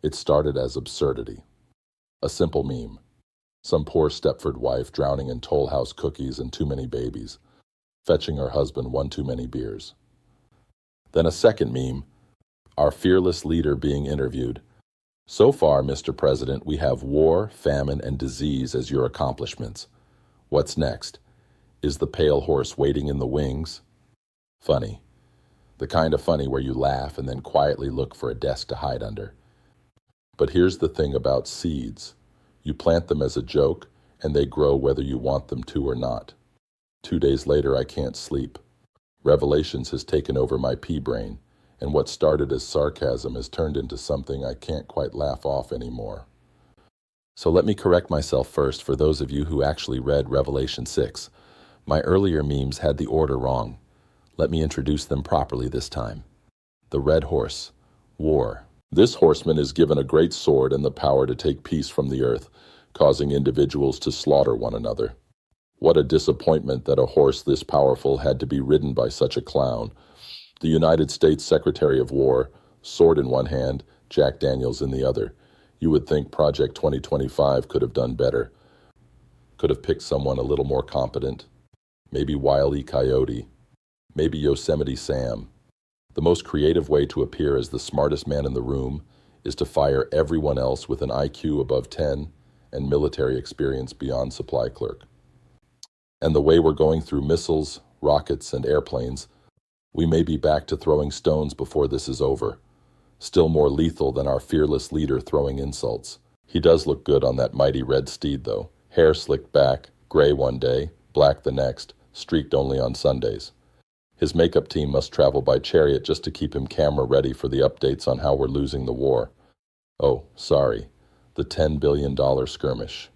It started as absurdity. A simple meme. Some poor Stepford wife drowning in Toll House cookies and too many babies, fetching her husband one too many beers. Then a second meme. Our fearless leader being interviewed. So far, Mr. President, we have war, famine, and disease as your accomplishments. What's next? Is the pale horse waiting in the wings? Funny. The kind of funny where you laugh and then quietly look for a desk to hide under. But here's the thing about seeds. You plant them as a joke, and they grow whether you want them to or not. 2 days later, I can't sleep. Revelations has taken over my pea brain, and what started as sarcasm has turned into something I can't quite laugh off anymore. So let me correct myself first for those of you who actually read Revelation 6. My earlier memes had the order wrong. Let me introduce them properly this time. The red horse. War. This horseman is given a great sword and the power to take peace from the earth, causing individuals to slaughter one another. What a disappointment that a horse this powerful had to be ridden by such a clown. The United States Secretary of War, sword in one hand, Jack Daniels in the other. You would think Project 2025 could have done better. Could have picked someone a little more competent. Maybe Wile E. Coyote. Maybe Yosemite Sam. The most creative way to appear as the smartest man in the room is to fire everyone else with an IQ above 10 and military experience beyond supply clerk. And the way we're going through missiles, rockets, and airplanes, we may be back to throwing stones before this is over. Still more lethal than our fearless leader throwing insults. He does look good on that mighty red steed, though. Hair slicked back, gray one day, black the next, streaked only on Sundays. His makeup team must travel by chariot just to keep him camera ready for the updates on how we're losing the war. Oh, sorry, the $10 billion skirmish.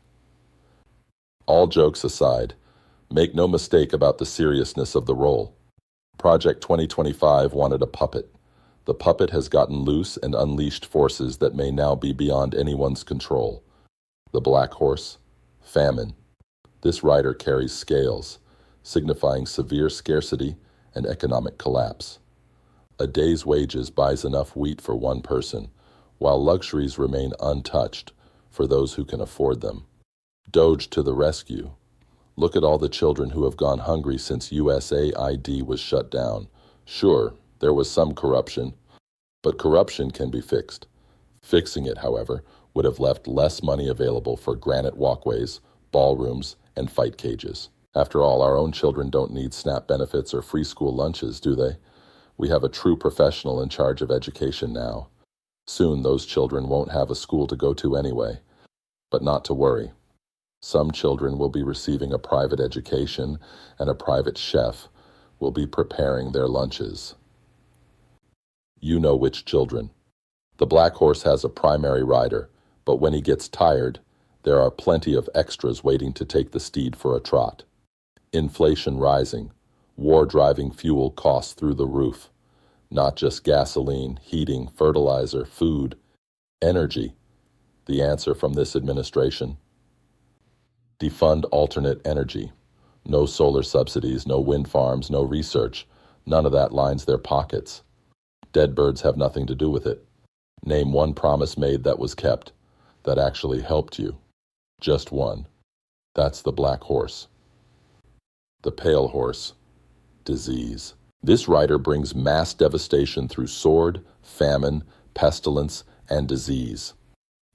All jokes aside, make no mistake about the seriousness of the role. Project 2025 wanted a puppet. The puppet has gotten loose and unleashed forces that may now be beyond anyone's control. The black horse, famine. This rider carries scales, signifying severe scarcity and economic collapse. A day's wages buys enough wheat for one person, while luxuries remain untouched for those who can afford them. Doge to the rescue. Look at all the children who have gone hungry since USAID was shut down. Sure, there was some corruption, but corruption can be fixed. Fixing it, however, would have left less money available for granite walkways, ballrooms, and fight cages. After all, our own children don't need SNAP benefits or free school lunches, do they? We have a true professional in charge of education now. Soon those children won't have a school to go to anyway. But not to worry. Some children will be receiving a private education, and a private chef will be preparing their lunches. You know which children. The black horse has a primary rider, but when he gets tired, there are plenty of extras waiting to take the steed for a trot. Inflation rising, war driving fuel costs through the roof. Not just gasoline, heating, fertilizer, food, energy. The answer from this administration? Defund alternate energy. No solar subsidies, no wind farms, no research. None of that lines their pockets. Dead birds have nothing to do with it. Name one promise made that was kept, that actually helped you. Just one. That's the black horse. The pale horse. Disease. This rider brings mass devastation through sword, famine, pestilence, and disease.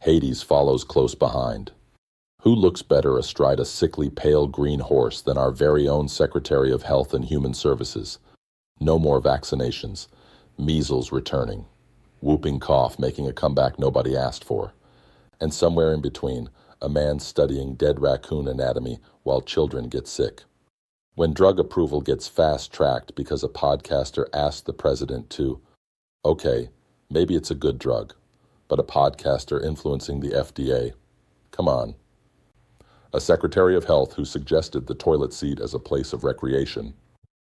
Hades follows close behind. Who looks better astride a sickly pale green horse than our very own Secretary of Health and Human Services? No more vaccinations. Measles returning. Whooping cough making a comeback nobody asked for. And somewhere in between, a man studying dead raccoon anatomy while children get sick. When drug approval gets fast-tracked because a podcaster asked the president to, okay, maybe it's a good drug, but a podcaster influencing the FDA. Come on. A Secretary of Health who suggested the toilet seat as a place of recreation,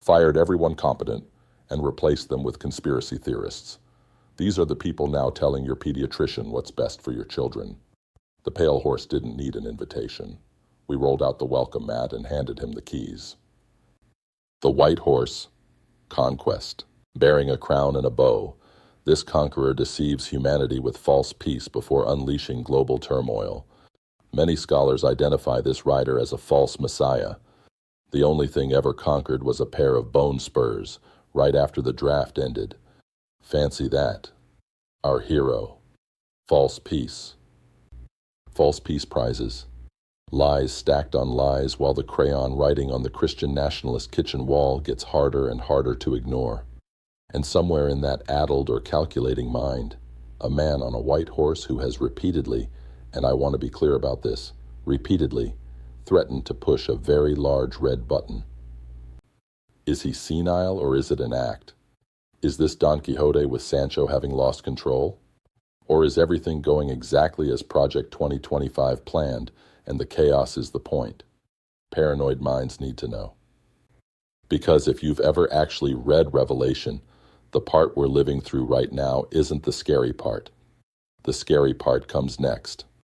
fired everyone competent, and replaced them with conspiracy theorists. These are the people now telling your pediatrician what's best for your children. The pale horse didn't need an invitation. We rolled out the welcome mat and handed him the keys. The white horse, conquest, bearing a crown and a bow. This conqueror deceives humanity with false peace before unleashing global turmoil. Many scholars identify this rider as a false messiah. The only thing ever conquered was a pair of bone spurs, right after the draft ended. Fancy that. Our hero. False peace. False peace prizes. Lies stacked on lies while the crayon writing on the Christian nationalist kitchen wall gets harder and harder to ignore. And somewhere in that addled or calculating mind, a man on a white horse who has repeatedly, and I want to be clear about this, repeatedly, threatened to push a very large red button. Is he senile or is it an act? Is this Don Quixote with Sancho having lost control? Or is everything going exactly as Project 2025 planned and the chaos is the point? Paranoid minds need to know. Because if you've ever actually read Revelation, the part we're living through right now isn't the scary part. The scary part comes next.